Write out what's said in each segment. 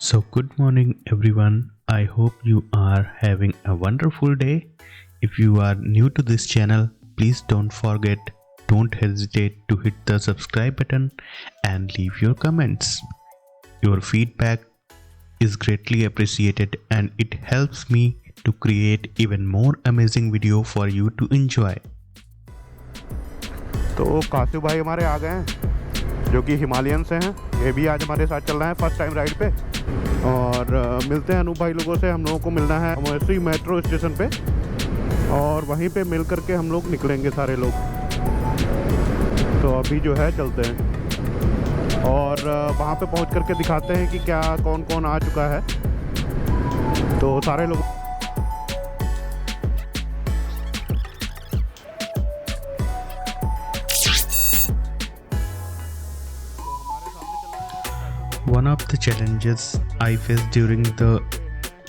So, good morning, everyone. I hope you are having a wonderful day. If you are new to this channel, please don't hesitate to hit the subscribe button and leave your comments. Your feedback is greatly appreciated and it helps me to create even more amazing video for you to enjoy. तो कासिफ भाई हमारे आ गए हैं जो कि Himalayan से हैं। ये भी आज हमारे साथ चल रहे हैं फर्स्ट टाइम राइड पे। और मिलते हैं अनूप भाई लोगों से। हम लोगों को मिलना है मोसी मेट्रो स्टेशन पे और वहीं पे मिल करके हम लोग निकलेंगे सारे लोग। तो अभी जो है चलते हैं और वहाँ पे पहुँच करके दिखाते हैं कि क्या कौन कौन आ चुका है। तो सारे लोग One of the challenges I faced during the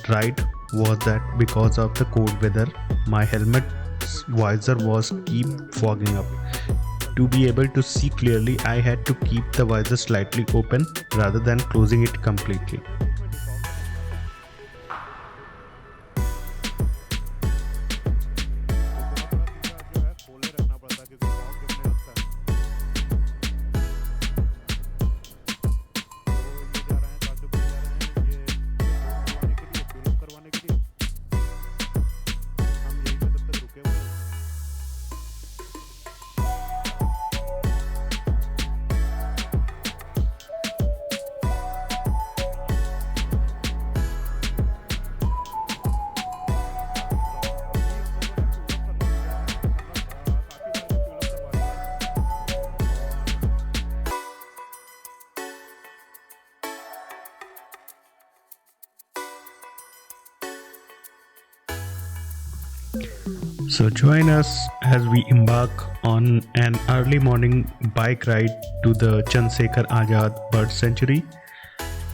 ride was that because of the cold weather, my helmet's visor was keep fogging up. To be able to see clearly, I had to keep the visor slightly open rather than closing it completely. So join us as we embark on an early morning bike ride to the Shekhar Azad Bird Sanctuary,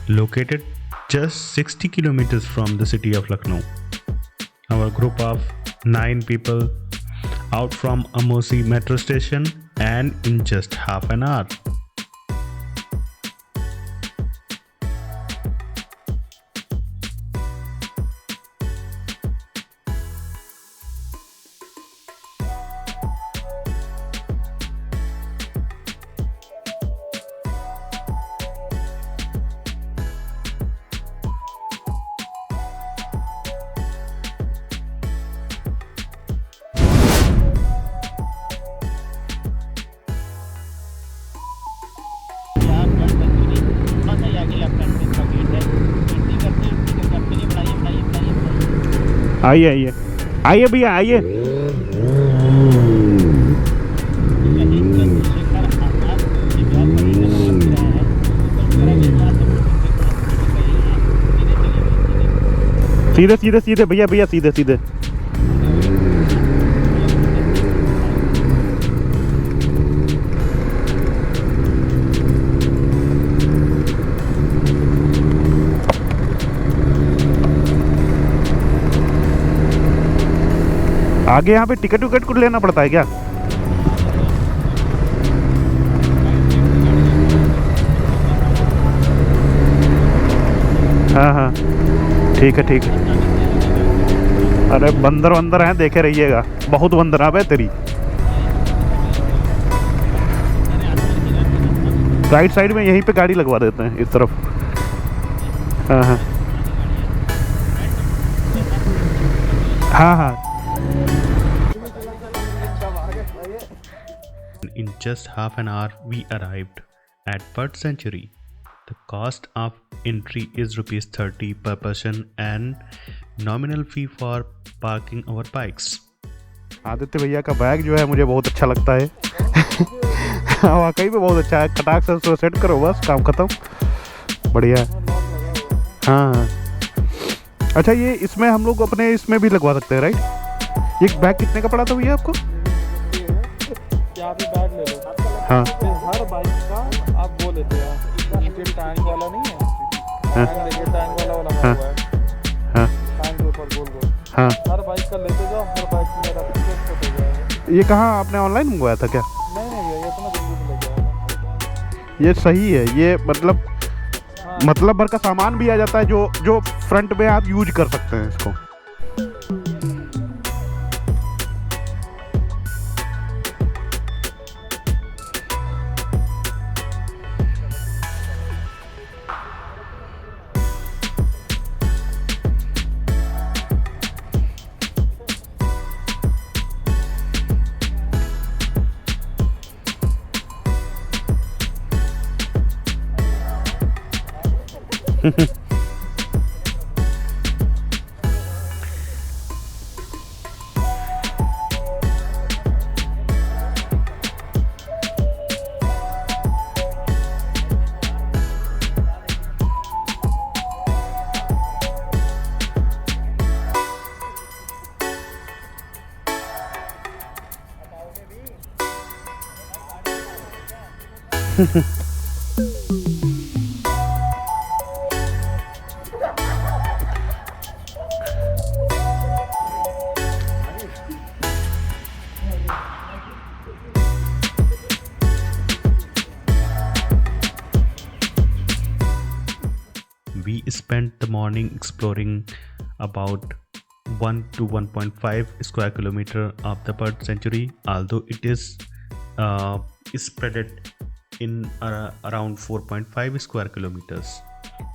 located just 60 kilometers from the city of Lucknow. Our group of 9 people out from Amosi metro station and in just half an hour. आइए आइए आइए भैया आइए। सीधे सीधे सीधे भैया भैया सीधे सीधे। आगे यहाँ पे टिकट विकट कुछ लेना पड़ता है क्या? हाँ हाँ ठीक है ठीक है। अरे बंदर वंदर हैं, देखे रहिएगा, बहुत बंदर है तेरी। राइट साइड में यहीं पे गाड़ी लगवा देते हैं इस तरफ। हाँ हाँ हाँ हाँ। In just half an hour, we arrived at Bird Sanctuary. The cost of entry is rupees 30 per person and nominal fee for parking our bikes. Aditya भैया का बैग जो है मुझे बहुत अच्छा लगता है। वाकई में बहुत अच्छा है। खटाक से उसको सेट करो, बस काम खत्म। बढ़िया है। हाँ अच्छा, ये इसमें हम लोग अपने इसमें भी लगवा सकते हैं राइट? ये बैग कितने का पड़ा था भैया आपको? आप ही बैग ले लो। हाँ हर बाइक का आप वो लेते हैं, नीचे टैंक वाला नहीं है, टैंक वाला लगा हुआ है। हाँ टैंक के ऊपर गोल गोल। हाँ हर बाइक का लेते जाओ, हर बाइक में मेरा टिकट कट हो जाएगा। ये कहाँ आपने ऑनलाइन मंगवाया था क्या? नहीं ये तो मैं दिल्ली से लेके आया था। ये सही है, ये मतलब मतलब भर का सामान भी आ जाता है जो जो फ्रंट में आप यूज कर सकते हैं इसको। We spent the morning exploring about 1 to 1.5 square kilometer of the bird sanctuary, although it is spread in around 4.5 square kilometers,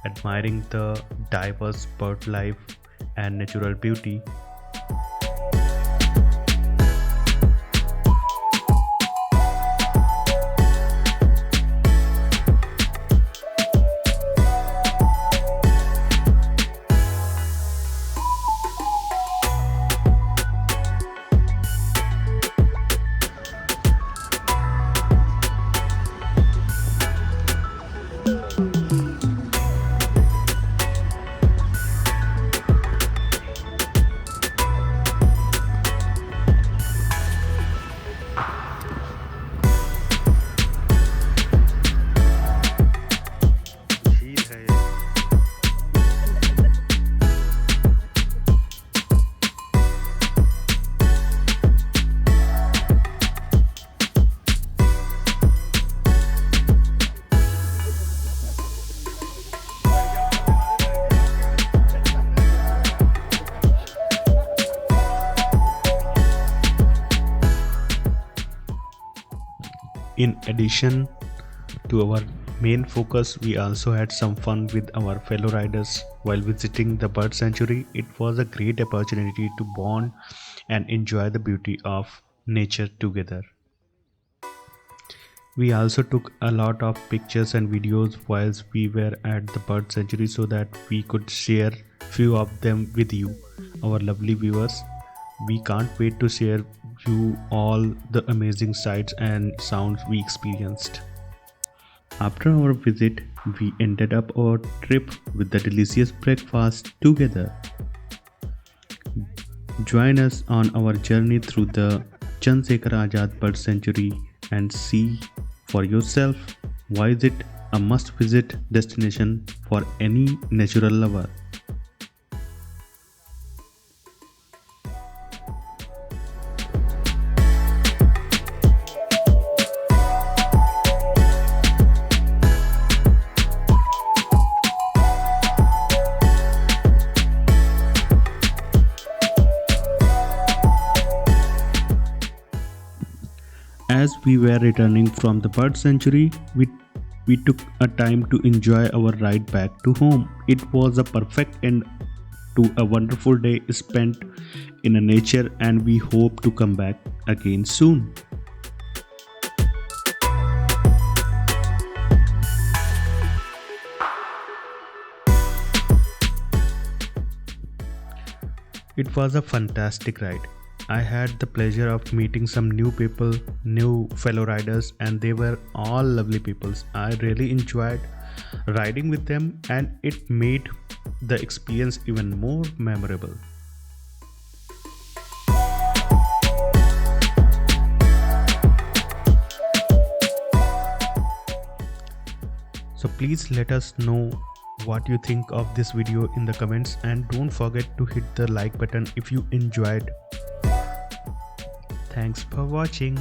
admiring the diverse bird life and natural beauty. In addition to our main focus, we also had some fun with our fellow riders while visiting the bird sanctuary. It was a great opportunity to bond and enjoy the beauty of nature together. We also took a lot of pictures and videos whilst we were at the bird sanctuary so that we could share few of them with you, our lovely viewers. We can't wait to share you all the amazing sights and sounds we experienced. After our visit, we ended up our trip with the delicious breakfast together. Join us on our journey through the Shekhar Azad Bird Sanctuary and see for yourself why is it a must-visit destination for any natural lover. As we were returning from the bird sanctuary, we took a time to enjoy our ride back to home. It was a perfect end to a wonderful day spent in a nature, and we hope to come back again soon. It was a fantastic ride. I had the pleasure of meeting some new people, new fellow riders, and they were all lovely people. I really enjoyed riding with them, and it made the experience even more memorable. So please let us know what you think of this video in the comments, and don't forget to hit the like button if you enjoyed. Thanks for watching.